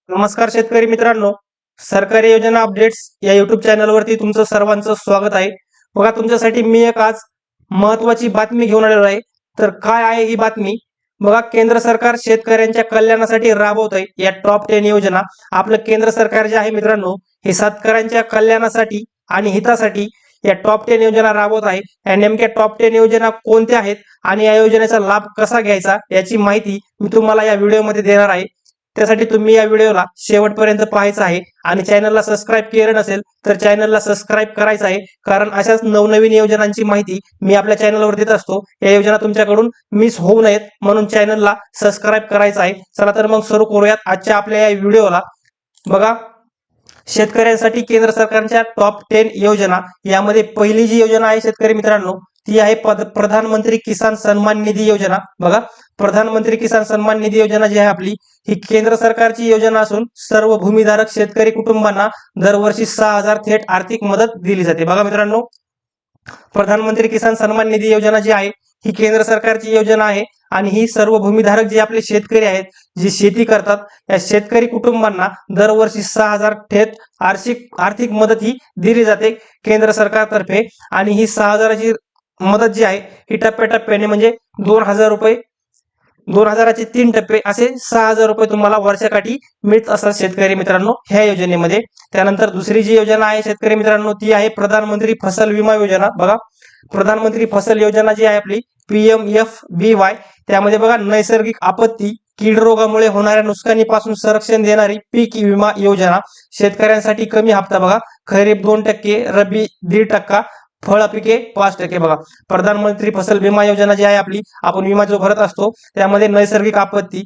नमस्कार शेतकरी मित्रांनो, सरकारी योजना अपडेट्स या युट्यूब चॅनलवरती तुमचं सर्वांचं स्वागत आहे. बघा, तुमच्यासाठी मी एक आज महत्वाची बातमी घेऊन आलेलो आहे. तर काय आहे ही बातमी? बघा, केंद्र सरकार शेतकऱ्यांच्या कल्याणासाठी राबवत आहे या टॉप 10 योजना. आपलं केंद्र सरकार जे आहे मित्रांनो, हे शेतकऱ्यांच्या कल्याणासाठी आणि हितासाठी या टॉप 10 योजना राबवत आहे. या नेमक्या टॉप 10 योजना कोणत्या आहेत आणि या योजनेचा लाभ कसा घ्यायचा याची माहिती मी तुम्हाला या व्हिडिओमध्ये देणार आहे. त्यासाठी तुम्ही या व्हिडिओला शेवटपर्यंत पाहायचं आहे आणि चॅनलला सबस्क्राईब केलं नसेल तर चॅनलला सबस्क्राईब करायचं आहे, कारण अशाच नवनवीन योजनांची माहिती मी आपल्या चॅनलवर देत असतो. या योजना तुमच्याकडून मिस होऊ नयेत म्हणून चॅनलला सबस्क्राईब करायचं आहे. चला तर मग सुरू करूयात आजच्या आपल्या या व्हिडिओला. बघा, शेतकऱ्यांसाठी केंद्र सरकारच्या टॉप 10 योजना, यामध्ये पहिली जी योजना आहे शेतकरी मित्रांनो, ती आहे प्रधानमंत्री किसान सन्मान निधी योजना. बघा, प्रधानमंत्री किसान सन्मान निधी योजना जी आहे आपली, ही केंद्र सरकारची योजना असून सर्व भूमीधारक शेतकरी कुटुंबांना दरवर्षी 6,000 थेट आर्थिक मदत दिली जाते. बघा मित्रांनो, प्रधानमंत्री किसान सन्मान निधी योजना जी आहे ही केंद्र सरकारची योजना आहे आणि ही सर्व भूमीधारक जे आपले शेतकरी आहेत, जे शेती करतात, या शेतकरी कुटुंबांना दरवर्षी 6,000 थेट आर्थिक मदत ही दिली जाते केंद्र सरकारतर्फे. आणि ही 6,000ची मदत जी आहे ही टप्प्याटप्प्याने, म्हणजे 2,000 रुपये, 2,000चे 3 टप्पे असे 6,000 रुपये तुम्हाला वर्षाकाठी मिळत असतात शेतकरी मित्रांनो ह्या योजनेमध्ये. त्यानंतर दुसरी जी योजना आहे शेतकरी मित्रांनो, ती आहे प्रधानमंत्री फसल विमा योजना. बघा, प्रधानमंत्री फसल योजना जी आहे आपली PMFBY, त्यामध्ये बघा नैसर्गिक आपत्ती, कीड रोगामुळे होणाऱ्या नुकसानीपासून संरक्षण देणारी पीक विमा योजना. शेतकऱ्यांसाठी कमी हप्ता, बघा खरीप 2%, रब्बी 1.5%, फळ पिके 5%. बघा, प्रधानमंत्री फसल विमा योजना जी आहे आपली, आपण विमा जो भरत असतो त्यामध्ये नैसर्गिक आपत्ती,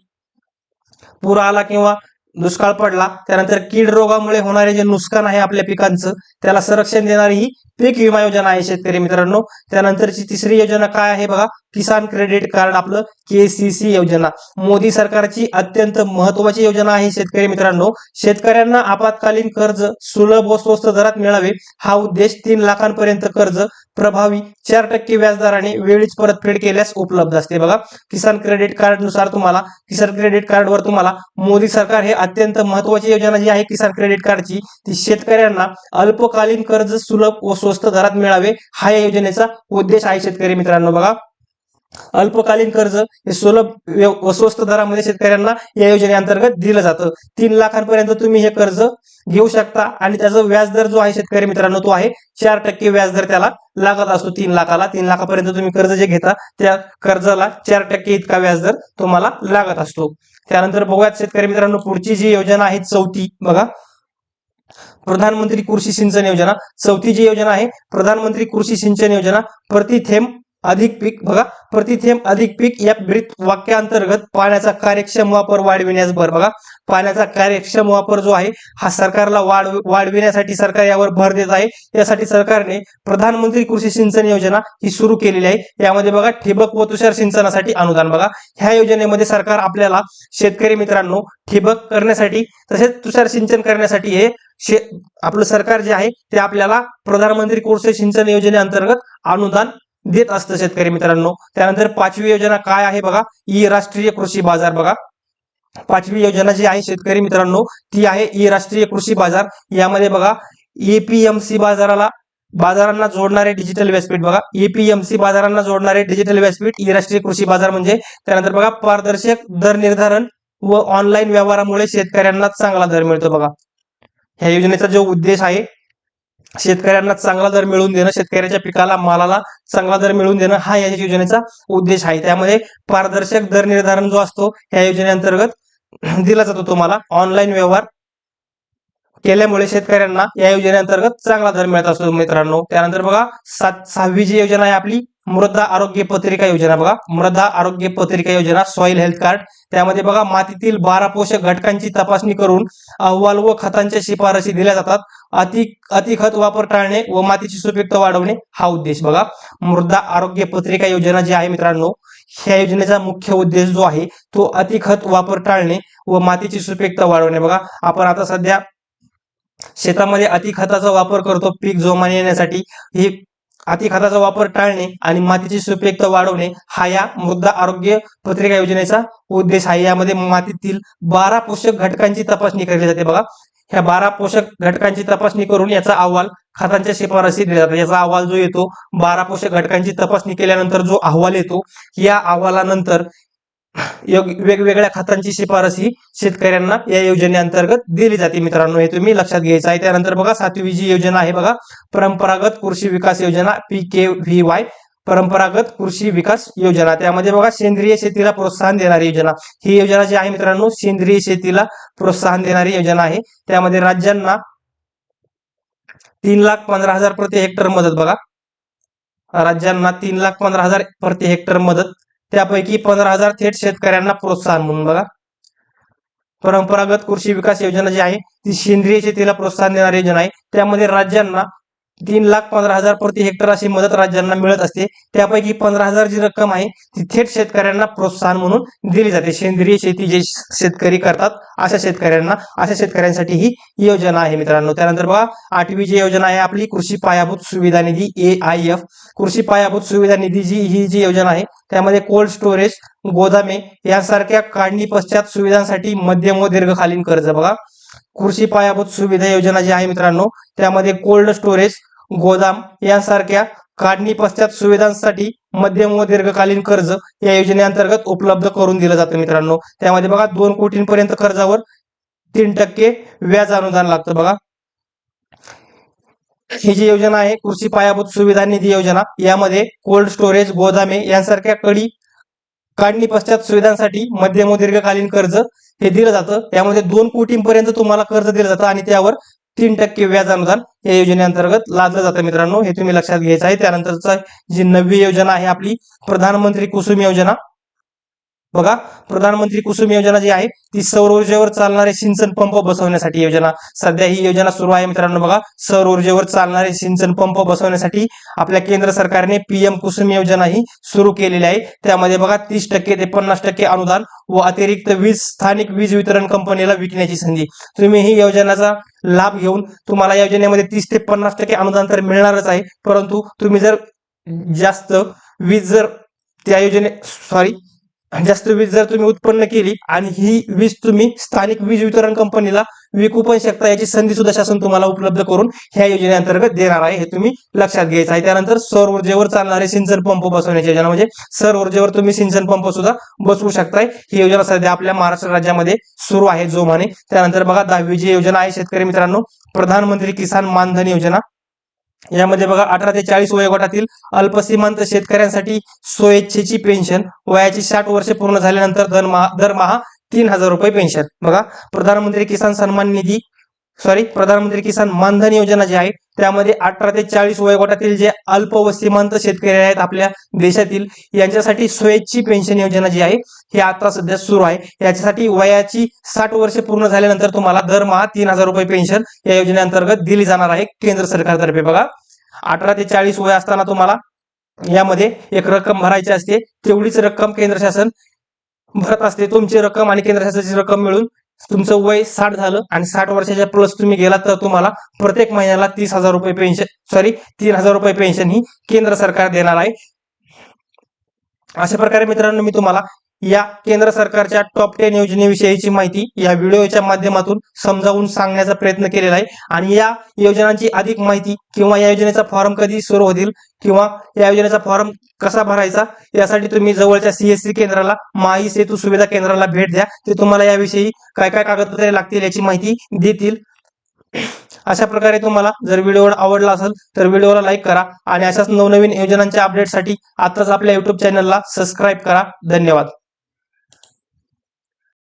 पूर आला किंवा दुष्काळ पडला, त्यानंतर कीड रोगामुळे होणारे जे नुकसान आहे आपल्या पिकांचं, त्याला संरक्षण देणारी ही पीक विमा योजना आहे शेतकरी मित्रांनो. त्यानंतरची तिसरी योजना काय आहे? बघा, किसान क्रेडिट कार्ड, आपलं KCC योजना. मोदी सरकारची अत्यंत महत्वाची योजना आहे शेतकरी मित्रांनो. शेतकऱ्यांना आपत्कालीन कर्ज सुलभ व स्वस्त दरात मिळावे हा उद्देश 3 लाखांपर्यंत कर्ज प्रभावी 4% व्याजदराने वेळीच परतफेड केल्यास उपलब्ध असते. बघा, किसान क्रेडिट कार्ड नुसार तुम्हाला, किसान क्रेडिट कार्डवर तुम्हाला मोदी सरकार हे अत्यंत महत्वाची योजना जी आहे किसान क्रेडिट कार्डची, ती शेतकऱ्यांना अल्पकालीन कर्ज सुलभ व स्वस्त दरात मिळावे हा या योजनेचा उद्देश आहे शेतकरी मित्रांनो. बघा, अल्पकालीन कर्ज हे सुलभ व स्वस्त दरामध्ये शेतकऱ्यांना या योजनेअंतर्गत दिलं जातं. 3 लाखांपर्यंत तुम्ही हे कर्ज घेऊ शकता आणि त्याचा व्याजदर जो आहे शेतकरी मित्रांनो, तो आहे 4% व्याजदर त्याला लागत असतो. 3 लाखाला, 3 लाखापर्यंत तुम्ही कर्ज जे घेता त्या कर्जाला 4% इतका व्याजदर तुम्हाला लागत असतो. त्यानंतर बघूयात शेतकरी मित्रांनो, पुढची जी योजना आहे चौथी. बघा, प्रधानमंत्री कृषी सिंचन योजना. चौथी जी योजना आहे प्रधानमंत्री कृषी सिंचन योजना, प्रति थेंब अधिक पीक. बघा, प्रति थेंब अधिक पीक या ब्रीथ वाक्याअंतर्गत पाण्याचा कार्यक्षम वापर वाढविण्यास भर. बघा, पाण्याचा कार्यक्षम वापर जो आहे हा सरकारला वाढविण्यासाठी सरकार यावर भर देत आहे. यासाठी सरकारने प्रधानमंत्री कृषी सिंचन योजना ही सुरू केलेली आहे. यामध्ये बघा ठिबक व तुषार सिंचनासाठी अनुदान. बघा, ह्या योजनेमध्ये सरकार आपल्याला शेतकरी मित्रांनो ठिबक करण्यासाठी तसेच तुषार सिंचन करण्यासाठी हे आपलं सरकार जे आहे ते आपल्याला प्रधानमंत्री कृषी सिंचन योजनेअंतर्गत अनुदान देत असतं शेतकरी मित्रांनो. त्यानंतर पाचवी योजना काय आहे? बघा, राष्ट्रीय कृषी बाजार. बघा, पाचवी योजना जी आहे शेतकरी मित्रांनो, ती आहे राष्ट्रीय कृषी बाजार. यामध्ये बघा APMC बाजारांना जोडणारे डिजिटल व्यासपीठ. बघा, APMC बाजारांना जोडणारे डिजिटल व्यासपीठ राष्ट्रीय कृषी बाजार म्हणजे. त्यानंतर बघा, पारदर्शक दर निर्धारण व ऑनलाईन व्यवहारामुळे शेतकऱ्यांना चांगला दर मिळतो. बघा, ह्या योजनेचा जो उद्देश आहे शेतकऱ्यांना चांगला दर मिळवून देणं, शेतकऱ्याच्या पिकाला, मालाला चांगला दर मिळवून देणं हा या योजनेचा उद्देश आहे. त्यामध्ये पारदर्शक दर निर्धारण जो असतो या योजनेअंतर्गत दिला जातो तुम्हाला. ऑनलाईन व्यवहार केल्यामुळे शेतकऱ्यांना या योजनेअंतर्गत चांगला दर मिळत असतो मित्रांनो. त्यानंतर बघा, सहावी जी योजना आहे आपली मृदा आरोग्य पत्रिका योजना. बघा, मृदा आरोग्य पत्रिका योजना, सॉइल हेल्थ कार्ड. त्यामध्ये बघा मातीतील 12 पोषक घटकांची तपासणी करून अहवाल व खतांच्या शिफारसी दिल्या जातात. अति खत वापर टाळणे व मातीची सुपीकता वाढवणे हा उद्देश. बघा, मृदा आरोग्य पत्रिका योजना जी आहे मित्रांनो, ह्या योजनेचा मुख्य उद्देश जो आहे तो अति खत वापर टाळणे व मातीची सुपीकता वाढवणे. बघा, आपण आता सध्या शेतामध्ये अति खताचा वापर करतो पीक जोमाने येण्यासाठी. ही अतिखताचा वापर टाळणे आणि मातीची सुपीकता वाढवणे हा या मृदा आरोग्य पत्रिका योजनेचा उद्देश आहे। यामध्ये मातीतील 12 पोषक घटकांची तपासणी केली जाते बघा। ह्या 12 पोषक घटकांची तपासणी करून याचा अहवाल खतांच्या शिफारसी दिल्या जातात। याचा अहवाल जो येतो 12 पोषक घटकांची तपासणी केल्यानंतर जो अहवाल येतो, या अहवालानंतर वेगवेगळ्या खतांची शिफारसी शेतकऱ्यांना या योजनेअंतर्गत दिली जाते मित्रांनो, हे तुम्ही लक्षात घ्यायचं आहे। त्यानंतर बघा 7वी जी योजना आहे बघा, परंपरागत कृषी विकास योजना PKVY, परंपरागत कृषी विकास योजना। त्यामध्ये बघा सेंद्रिय शेतीला प्रोत्साहन देणारी योजना, ही योजना जी आहे मित्रांनो सेंद्रिय शेतीला प्रोत्साहन देणारी योजना आहे। त्यामध्ये राज्यांना 3,15,000 प्रति हेक्टर मदत बघा, राज्यांना 3,15,000 प्रति हेक्टर मदत, त्यापैकी 15,000 थेट शेतकऱ्यांना प्रोत्साहन म्हणून बघा। परंपरागत कृषी विकास योजना जी आहे ती सेंद्रिय शेतीला प्रोत्साहन देणारी योजना आहे। त्यामध्ये राज्यांना 3,15,000 प्रति हेक्टर अशी मदत राज्यांना मिळत असते, त्यापैकी 15,000 जी रक्कम आहे ती थेट शेतकऱ्यांना प्रोत्साहन म्हणून दिली जाते। सेंद्रिय शेती जे शेतकरी करतात अशा शेतकऱ्यांसाठी ही योजना आहे मित्रांनो। त्यानंतर बघा 8वी जी योजना आहे आपली कृषी पायाभूत सुविधा निधी AIF, कृषी पायाभूत सुविधा निधी ही जी योजना आहे त्यामध्ये कोल्ड स्टोरेज, गोदामे यासारख्या काढणी पश्चात सुविधांसाठी मध्यम व दीर्घकालीन कर्ज बघा। कृषी पायाभूत सुविधा योजना जी आहे मित्रांनो त्यामध्ये कोल्ड स्टोरेज, गोदाम यांसारख्या काढणी पश्चात सुविधांसाठी मध्यम व दीर्घकालीन कर्ज या योजनेअंतर्गत उपलब्ध करून दिलं जातं मित्रांनो। त्यामध्ये बघा 2 कोटींपर्यंत कर्जावर 3% व्याज अनुदान लागतं बघा। ही जी योजना आहे कृषी पायाभूत सुविधा निधी योजना, यामध्ये कोल्ड स्टोरेज, गोदामे यांसारख्या काढणी पश्चात सुविधांसाठी मध्यम व दीर्घकालीन कर्ज हे दिलं जातं। यामध्ये 2 कोटींपर्यंत तुम्हाला कर्ज दिलं जातं आणि त्यावर 3% व्याज अनुदान या योजनेअंतर्गत लादलं जातं मित्रांनो, हे तुम्ही लक्षात घ्यायचं आहे। त्यानंतरचा जी 9वी योजना आहे आपली प्रधानमंत्री कुसुम योजना बघा, प्रधानमंत्री कुसुम योजना जी आहे ती सौर ऊर्जेवर चालणारे सिंचन पंप बसवण्यासाठी योजना, सध्या ही योजना सुरू आहे मित्रांनो बघा। सौर ऊर्जेवर चालणारे सिंचन पंप बसवण्यासाठी आपल्या केंद्र सरकारने PM कुसुम योजना ही सुरू केलेली आहे। त्यामध्ये बघा 30% ते 50% अनुदान व अतिरिक्त वीज स्थानिक वीज वितरण कंपनीला विकण्याची संधी। तुम्ही ही योजनेचा लाभ घेऊन तुम्हाला या योजनेमध्ये 30 ते 50% अनुदान तर मिळणारच आहे, परंतु तुम्ही जर जास्त वीज जर तुम्ही उत्पन्न केली आणि ही वीज तुम्ही स्थानिक वीज वितरण कंपनीला विकू पण शकता, याची संधी सुद्धा शासन तुम्हाला उपलब्ध करून ह्या योजनेअंतर्गत देणार आहे, हे तुम्ही लक्षात घ्यायचं आहे। त्यानंतर सौर ऊर्जेवर चालणारे सिंचन पंप बसवण्याची योजना, म्हणजे सौर ऊर्जेवर तुम्ही सिंचन पंप सुद्धा बसवू शकताय। ही योजना सध्या आपल्या महाराष्ट्र राज्यामध्ये सुरू आहे जोमाने। त्यानंतर बघा 10वी जी योजना आहे शेतकरी मित्रांनो प्रधानमंत्री किसान मानधन योजना, यामध्ये बघा 18 ते 40 वयोगटातील अल्पसीमांत शेतकऱ्यांसाठी स्वइच्छेची पेन्शन, वयाची 60 वर्षे पूर्ण झाल्यानंतर दरमहा 3,000 रुपये पेन्शन बघा। प्रधानमंत्री किसान मानधन योजना जी आहे त्यामध्ये 18 ते 40 वयोगटातील जे अल्प व सीमांत शेतकरी आहेत आपल्या देशातील, यांच्यासाठी स्वइच्छी पेन्शन योजना जी आहे ही आता सध्या सुरू आहे। याच्यासाठी वयाची 60 वर्षे पूर्ण झाल्यानंतर तुम्हाला दरमहा 3,000 रुपये पेन्शन या योजनेअंतर्गत दिली जाणार आहे केंद्र सरकारतर्फे बघा। 18 ते 40 वय असताना तुम्हाला यामध्ये एक रक्कम भरायची असते, तेवढीच रक्कम केंद्र शासन भरत असते। तुमची रक्कम आणि केंद्र शासनाची रक्कम मिळून तुमचं वय 60 झालं आणि 60 वर्षाच्या प्लस तुम्ही गेलात तर तुम्हाला प्रत्येक महिन्याला 3,000 रुपये पेन्शन ही केंद्र सरकार देणार आहे। अशा प्रकारे मित्रांनो मी तुम्हाला या केंद्र सरकारच्या टॉप 10 योजनेविषयीची माहिती या व्हिडिओच्या माध्यमातून समजावून सांगण्याचा प्रयत्न केलेला आहे। आणि या योजनांची अधिक माहिती किंवा या योजनेचा फॉर्म कधी सुरू होतील किंवा या योजनेचा फॉर्म कसा भरायचा यासाठी तुम्ही जवळच्या CSC केंद्राला, माई सेतू सुविधा केंद्राला भेट द्या, ते तुम्हाला याविषयी काय काय कागदपत्रे लागतील याची माहिती देतील। अशा प्रकारे तुम्हाला जर व्हिडिओ आवडला असेल तर व्हिडिओला लाईक करा आणि अशाच नवनवीन योजनांच्या अपडेटसाठी आताच आपल्या YouTube चॅनलला सबस्क्राईब करा। धन्यवाद।